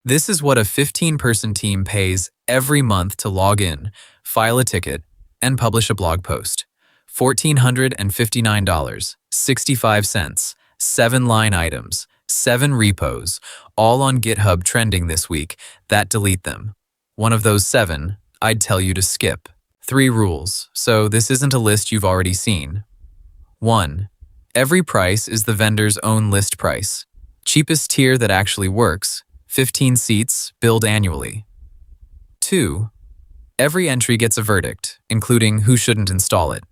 This is what a 15-person team pays every month to log in, file a ticket, and publish a blog post. $1,459.65, 7 line items, 7 repos, all on GitHub trending this week. That delete them. One of those 7, I'd tell you to skip. 3 rules, so this isn't a list you've already seen. 1. Every price is the vendor's own list price. Cheapest tier that actually works, 15 seats, billed annually. 2. Every entry gets a verdict, including who shouldn't install it.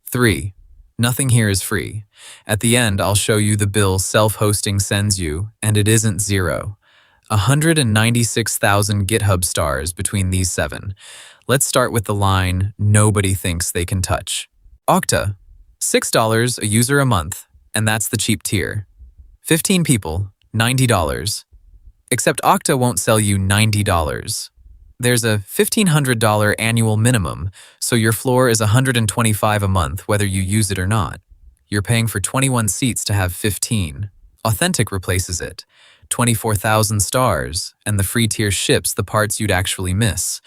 3. Nothing here is free. At the end, I'll show you the bill self-hosting sends you, and it isn't zero. 196,000 GitHub stars between these 7. Let's start with the line nobody thinks they can touch. Okta, $6 a user a month, and that's the cheap tier. 15 people, $90. Except Okta won't sell you $90. There's a $1,500 annual minimum, so your floor is $125 a month whether you use it or not. You're paying for 21 seats to have 15. Authentik replaces it. 24,000 stars, and the free tier ships the parts you'd actually miss.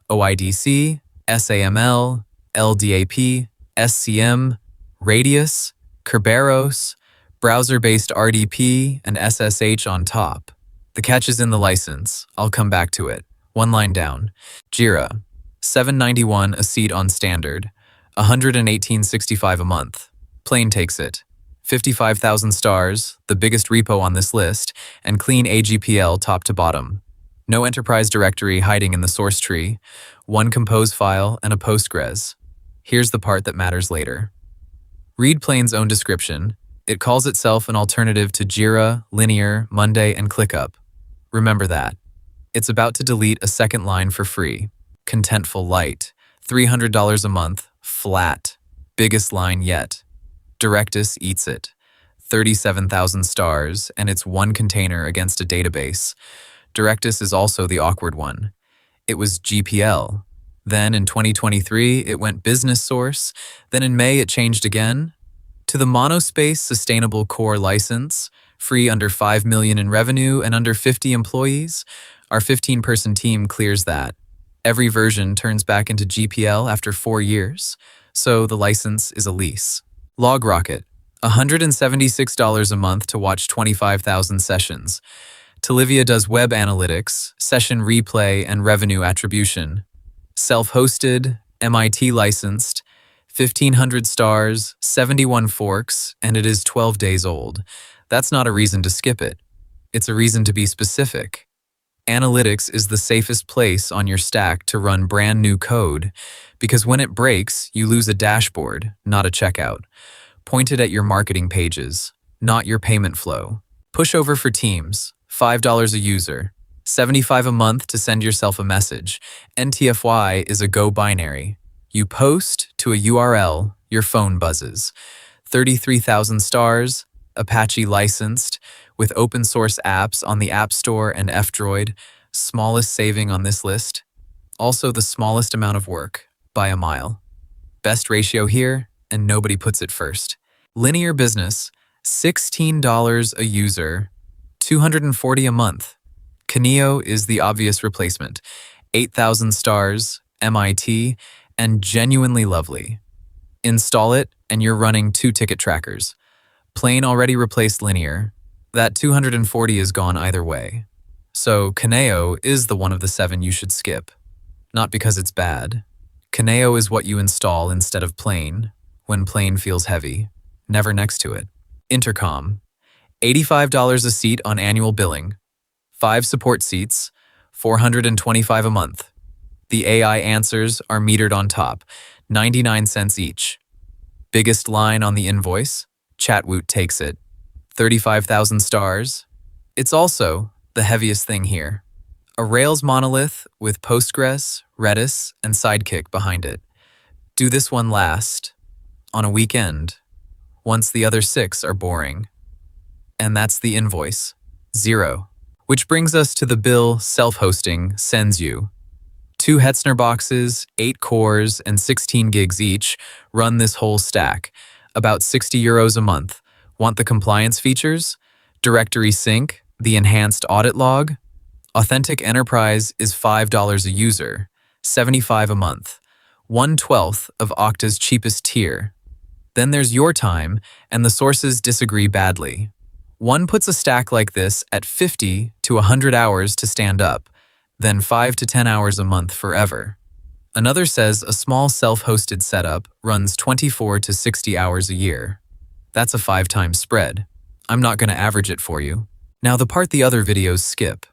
OIDC, SAML, LDAP, SCM, Radius, Kerberos, browser-based RDP, and SSH on top. The catch is in the license. I'll come back to it. 1 line down. Jira, $7.91 a seat on standard, $118.65 a month. Plain takes it. 55,000 stars, the biggest repo on this list, and clean AGPL top to bottom. No enterprise directory hiding in the source tree, 1 compose file and a Postgres. Here's the part that matters later. Read Plain's own description. It calls itself an alternative to Jira, Linear, Monday, and ClickUp. Remember that. It's about to delete a second line for free. Contentful Lite, $300 a month, flat. Biggest line yet. Directus eats it. 37,000 stars, and it's 1 container against a database. Directus is also the awkward one. It was GPL. Then in 2023, it went business source. Then in May, it changed again to the monospace sustainable core license, free under $5 million in revenue and under 50 employees. Our 15-person team clears that. Every version turns back into GPL after 4 years, so the license is a lease. LogRocket, $176 a month to watch 25,000 sessions. Talivia does web analytics, session replay, and revenue attribution. Self-hosted, MIT licensed, 1,500 stars, 71 forks, and it is 12 days old. That's not a reason to skip it. It's a reason to be specific. Analytics is the safest place on your stack to run brand new code, because when it breaks, you lose a dashboard, not a checkout. Pointed at your marketing pages, not your payment flow. Pushover for teams, $5 a user, $75 a month to send yourself a message. ntfy is a Go binary. You post to a URL, your phone buzzes. 33,000 stars, Apache licensed, with open source apps on the App Store and F-Droid, smallest saving on this list. Also the smallest amount of work, by a mile. Best ratio here, and nobody puts it first. Linear business, $16 a user, $240 a month. Kaneo is the obvious replacement. 8,000 stars, MIT, and genuinely lovely. Install it, and you're running 2 ticket trackers. Plain already replaced Linear. That 240 is gone either way. So Kaneo is the one of the 7 you should skip. Not because it's bad. Kaneo is what you install instead of Plain, when Plain feels heavy. Never next to it. Intercom, $85 a seat on annual billing. 5 support seats, $425 a month. The AI answers are metered on top, 99 cents each. Biggest line on the invoice, Chatwoot takes it. 35,000 stars. It's also the heaviest thing here. A Rails monolith with Postgres, Redis, and Sidekick behind it. Do this one last, on a weekend, once the other 6 are boring. And that's the invoice, 0. Which brings us to the bill self-hosting sends you. 2 Hetzner boxes, 8 cores, and 16 gigs each run this whole stack, about €60 a month. Want the compliance features? Directory sync, the enhanced audit log? Authentic Enterprise is $5 a user, $75 a month, 1/12 of Okta's cheapest tier. Then there's your time, and the sources disagree badly. One puts a stack like this at 50 to 100 hours to stand up, then 5 to 10 hours a month forever. Another says a small self-hosted setup runs 24 to 60 hours a year. That's a 5-time spread. I'm not going to average it for you. Now the part the other videos skip.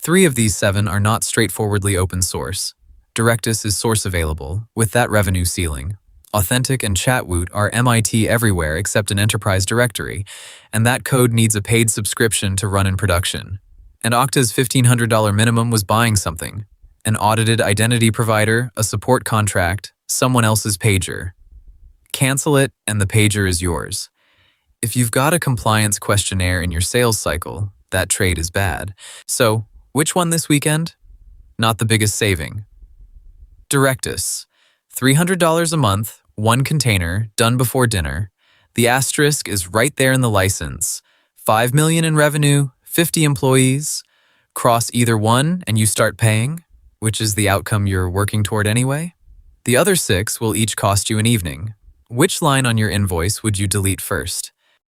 3 of these 7 are not straightforwardly open source. Directus is source available, with that revenue ceiling. Authentik and Chatwoot are MIT everywhere except an enterprise directory, and that code needs a paid subscription to run in production. And Okta's $1,500 minimum was buying something. An audited identity provider, a support contract, someone else's pager. Cancel it and the pager is yours. If you've got a compliance questionnaire in your sales cycle, that trade is bad. So, which one this weekend? Not the biggest saving. Directus, $300 a month, 1 container, done before dinner. The asterisk is right there in the license. $5 million in revenue, 50 employees. Cross either one and you start paying, which is the outcome you're working toward anyway. The other 6 will each cost you an evening. Which line on your invoice would you delete first?